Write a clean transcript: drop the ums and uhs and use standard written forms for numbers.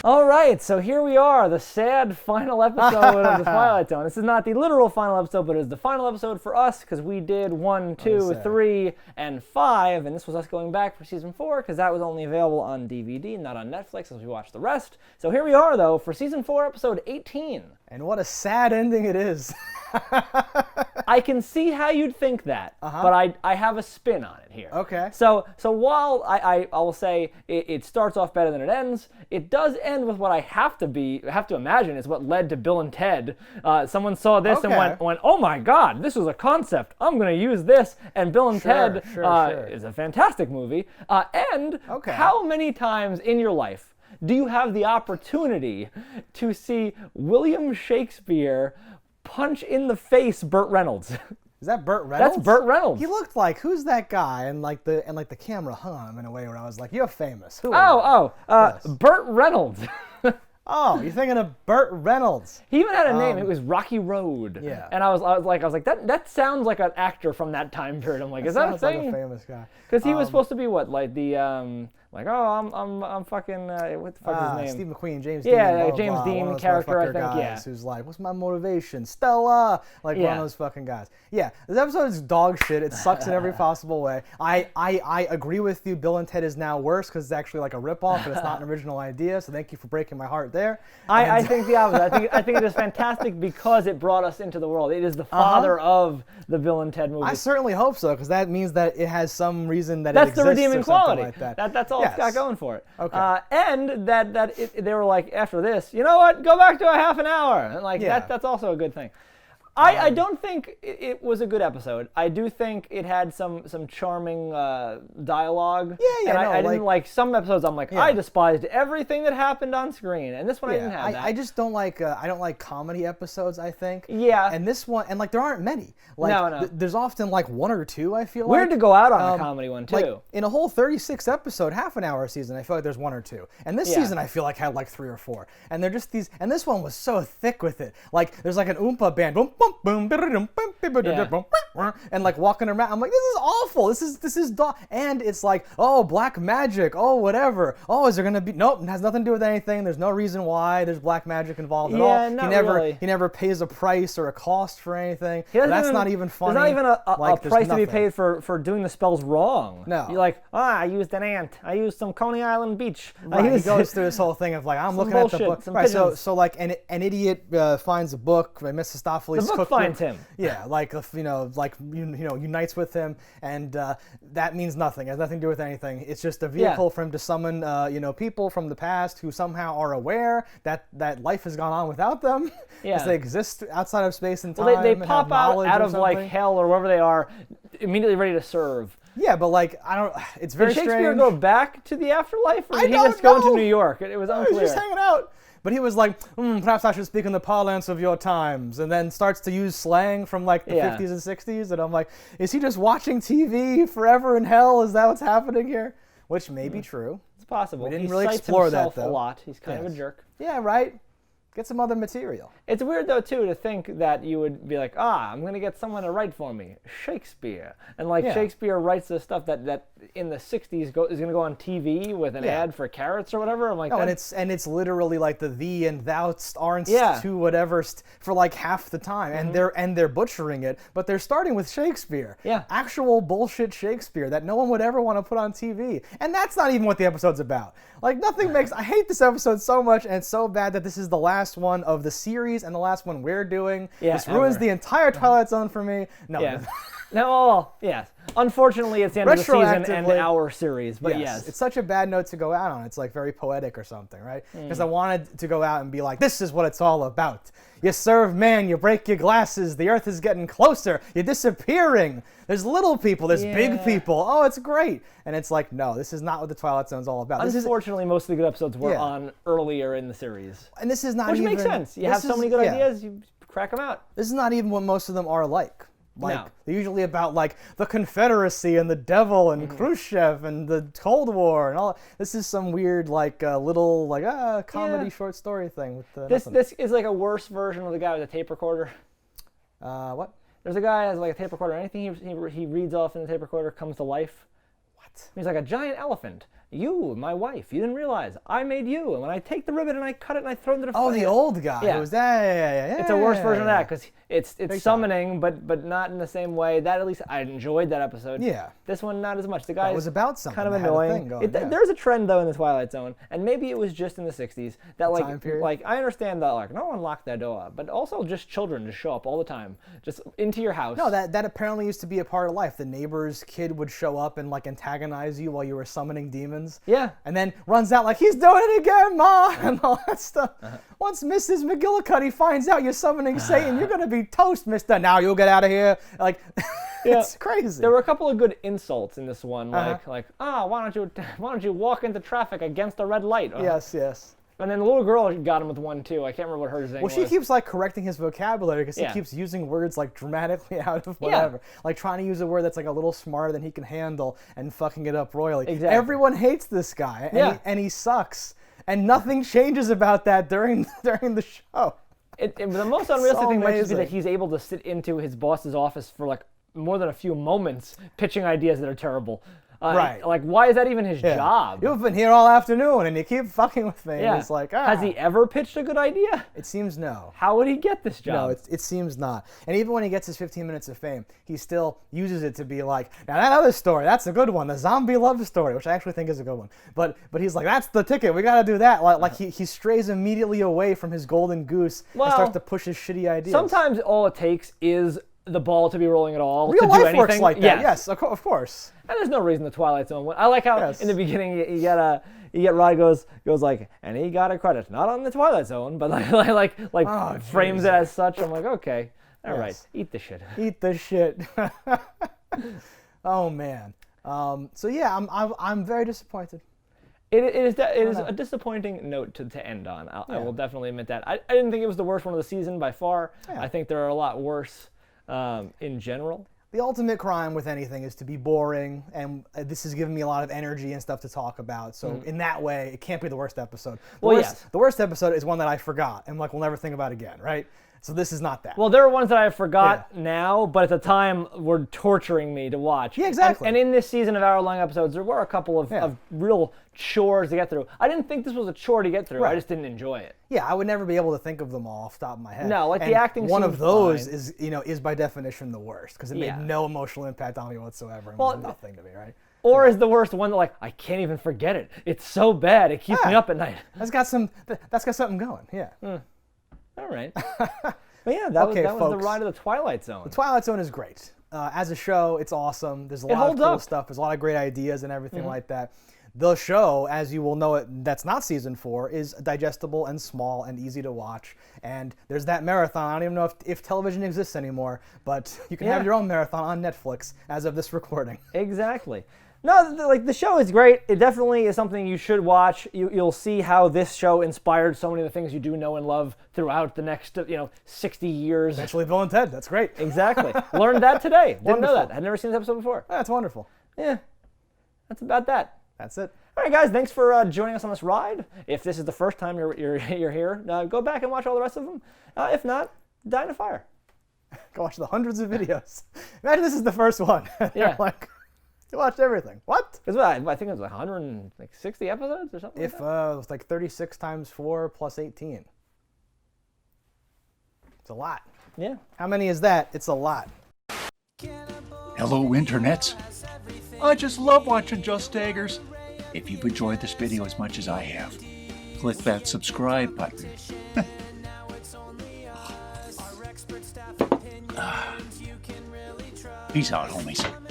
All right, so here we are, the sad final episode of the Twilight Zone. This is not the literal final episode, but it is the final episode for us because we did 1, 2, 3, and 5, and this was us going back for season 4 because that was only available on DVD, not on Netflix, as we watched the rest. So here we are, though, for season 4, episode 18. And what a sad ending it is. I can see how you'd think that, but I have a spin on it here. Okay. So while I will say it starts off better than it ends, it does end with what I have to imagine is what led to Bill and Ted. Someone saw this and went, oh my God, this is a concept. I'm going to use this. And Bill and Ted is a fantastic movie. How many times in your life do you have the opportunity to see William Shakespeare punch in the face Burt Reynolds? Is that Burt Reynolds? That's Burt Reynolds. He looked like, who's that guy? And the camera hung on him in a way where I was like, you're famous. Who are you? Burt Reynolds. Oh, you're thinking of Burt Reynolds. He even had a name. It was Rocky Road. Yeah. And I was like, that sounds like an actor from that time period. I'm like, is that a thing? Like a famous guy. Because he was supposed to be what, like the I'm fucking what the fuck is his name? Steve McQueen, James Dean. Yeah, James Dean character, I think. Yeah. Who's like, what's my motivation? Stella. Like one of those fucking guys. Yeah. This episode is dog shit. It sucks in every possible way. I agree with you. Bill and Ted is now worse because it's actually like a ripoff, but it's not an original idea. So thank you for breaking my heart there. I think the opposite. I think it is fantastic because it brought us into the world. It is the father of the Bill and Ted movies. I certainly hope so, because that means that it has some reason that that's it exists. The redeeming quality. Like that. That's all it's got going for it. Okay. And they were like, after this, you know what? Go back to a half an hour. And like that's also a good thing. I don't think it was a good episode. I do think it had some charming dialogue. Yeah. And I didn't like some episodes. I'm like, I despised everything that happened on screen, and this one I didn't have that. I just don't like. I don't like comedy episodes. I think. Yeah. And this one, and like there aren't many. Like, no. There's often like 1 or 2. I feel weird like. to go out on a comedy one too. Like, in a whole 36 episode, half an hour season, I feel like there's 1 or 2. And this season, I feel like had like 3 or 4. And they're just these. And this one was so thick with it. Like there's like an oompa band. Boom, boom, boom, boom. And like walking around, I'm like, this is awful. This is and it's like, oh, black magic, oh, whatever. Oh, is there gonna be? Nope, it has nothing to do with anything. There's no reason why there's black magic involved at all. He never pays a price or a cost for anything. That's not even funny. There's not even a price to be paid for doing the spells wrong. No. You're like, I used an ant. I used some Coney Island beach. Right. He goes through this whole thing of like, I'm looking at the book. Right. So like an idiot finds a book by Mephistopheles. The book finds him. Yeah, unites with him, and that means nothing. It has nothing to do with anything. It's just a vehicle for him to summon, people from the past who somehow are aware that life has gone on without them. Yeah. Because they exist outside of space and time. Well, they pop out of like hell or wherever they are, immediately ready to serve. Yeah, but like it's very strange. Did Shakespeare go back to the afterlife, or did he just go into New York? It was unclear. He was just hanging out. But he was like, perhaps I should speak in the parlance of your times, and then starts to use slang from like the 50s and 60s, and I'm like, is he just watching TV forever in hell? Is that what's happening here? Which may be true. It's possible. We didn't really explore that, though. A lot. He's kind of a jerk. Yeah, right. Get some other material. It's weird, though, too, to think that you would be like, I'm going to get someone to write for me. Shakespeare. And, Shakespeare writes the stuff that in the 60s is going to go on TV with an ad for carrots or whatever. I'm like, and it's literally like the thee and thou aren't to whatever for like half the time. And they're butchering it, but they're starting with Shakespeare. Yeah. Actual bullshit Shakespeare that no one would ever want to put on TV. And that's not even what the episode's about. Like, nothing makes... I hate this episode so much, and it's so bad that this is the last one of the series and the last one we're doing. This ruins the entire Twilight Zone for me. No. Yeah. Yes. Unfortunately, it's the end of the season and our series, but yes. It's such a bad note to go out on. It's like very poetic or something, right? Because I wanted to go out and be like, this is what it's all about. You serve man, you break your glasses, the earth is getting closer, you're disappearing. There's little people, there's big people. Oh, it's great. And it's like, no, this is not what the Twilight Zone's all about. Unfortunately, most of the good episodes were on earlier in the series. And this is not Which makes sense. You have so many good ideas, you crack them out. This is not even what most of them are like. They're usually about like the Confederacy and the devil and Khrushchev and the Cold War and all. This is some weird little comedy short story thing with this is like a worse version of the guy with a tape recorder. What? There's a guy who has like a tape recorder. Anything he reads off in the tape recorder comes to life. What? He's like a giant elephant, you, my wife, you didn't realize I made you. And when I take the ribbon and I cut it and I throw it into the fire. Oh, the old guy. Yeah. It was that. Yeah. It's a worse version of that because it's summoning, but not in the same way. That at least I enjoyed that episode. Yeah. This one not as much. The guy was about something. Kind of that had a annoying. thing going, yeah. There's a trend though in the Twilight Zone, and maybe it was just in the '60s that Time period. like I understand that like no one locked their door, but also just children just show up all the time, just into your house. No, that apparently used to be a part of life. The neighbor's kid would show up and like antagonize you while you were summoning demons. Yeah. And then runs out like, he's doing it again, Ma, and all that stuff. Once Mrs. McGillicuddy finds out you're summoning Satan, you're gonna be toast, mister. Now you'll get out of here. Like, it's crazy. There were a couple of good insults in this one, why don't you walk into traffic against a red light? Yes. And then the little girl got him with one too. I can't remember what her name was. Well, she keeps like correcting his vocabulary because he keeps using words like dramatically out of whatever. Like trying to use a word that's like a little smarter than he can handle and fucking it up royally. Exactly. Everyone hates this guy and he sucks. And nothing changes about that during the show. The most unrealistic thing might just be that he's able to sit into his boss's office for like more than a few moments pitching ideas that are terrible. Right. Like, why is that even his job? You've been here all afternoon and you keep fucking with me. Yeah. It's like, Has he ever pitched a good idea? It seems no. How would he get this job? No, it seems not. And even when he gets his 15 minutes of fame, he still uses it to be like, now that other story, that's a good one, the zombie love story, which I actually think is a good one. But he's like, that's the ticket, we gotta do that. Like he strays immediately away from his golden goose and starts to push his shitty ideas. Sometimes all it takes is the ball to be rolling at all. Real to life do anything. works like that. Yes, of course. And there's no reason the Twilight Zone. I like how in the beginning you get Rod goes like, and he got a credit not on the Twilight Zone, but frames it as such. I'm like, okay, all right, eat the shit. Eat the shit. Oh man. So yeah, I'm very disappointed. It is a disappointing note to end on. I will definitely admit that. I didn't think it was the worst one of the season by far. Yeah. I think there are a lot worse in general. The ultimate crime with anything is to be boring, and this has given me a lot of energy and stuff to talk about. So in that way, it can't be the worst episode. The worst episode is one that I forgot and will never think about again, right? So this is not that. Well, there are ones that I forgot now, but at the time were torturing me to watch. Yeah, exactly. And in this season of hour-long episodes, there were a couple of real chores to get through. I didn't think this was a chore to get through. Right. I just didn't enjoy it. Yeah, I would never be able to think of them all off the top of my head. No, like the acting. One of those is by definition the worst because it made no emotional impact on me whatsoever. And was nothing to me, right? Or is the worst one that I can't even forget it. It's so bad it keeps me up at night. That's got something going. Yeah. All right. But yeah, that was the ride of the Twilight Zone. The Twilight Zone is great. As a show, it's awesome. There's a lot of cool stuff. There's a lot of great ideas and everything like that. The show, as you will know, that's not season 4, is digestible and small and easy to watch. And there's that marathon. I don't even know if television exists anymore, but you can have your own marathon on Netflix as of this recording. Exactly. No, the show is great. It definitely is something you should watch. You'll see how this show inspired so many of the things you do know and love throughout the next 60 years. Eventually Bill and Ted. That's great. Exactly. Learned that today. Didn't know that. I'd never seen this episode before. That's wonderful. Yeah. That's about that. That's it. All right, guys. Thanks for joining us on this ride. If this is the first time you're here, go back and watch all the rest of them. If not, die in a fire. Go watch the hundreds of videos. Imagine this is the first one. Yeah. You watched everything. What? I think it was 160 episodes or something. It was 36 times 4 plus 18. It's a lot. Yeah. How many is that? It's a lot. Hello, internets. I just love watching Justdaggers. If you've enjoyed this video as much as I have, click that subscribe button. Peace out, homies.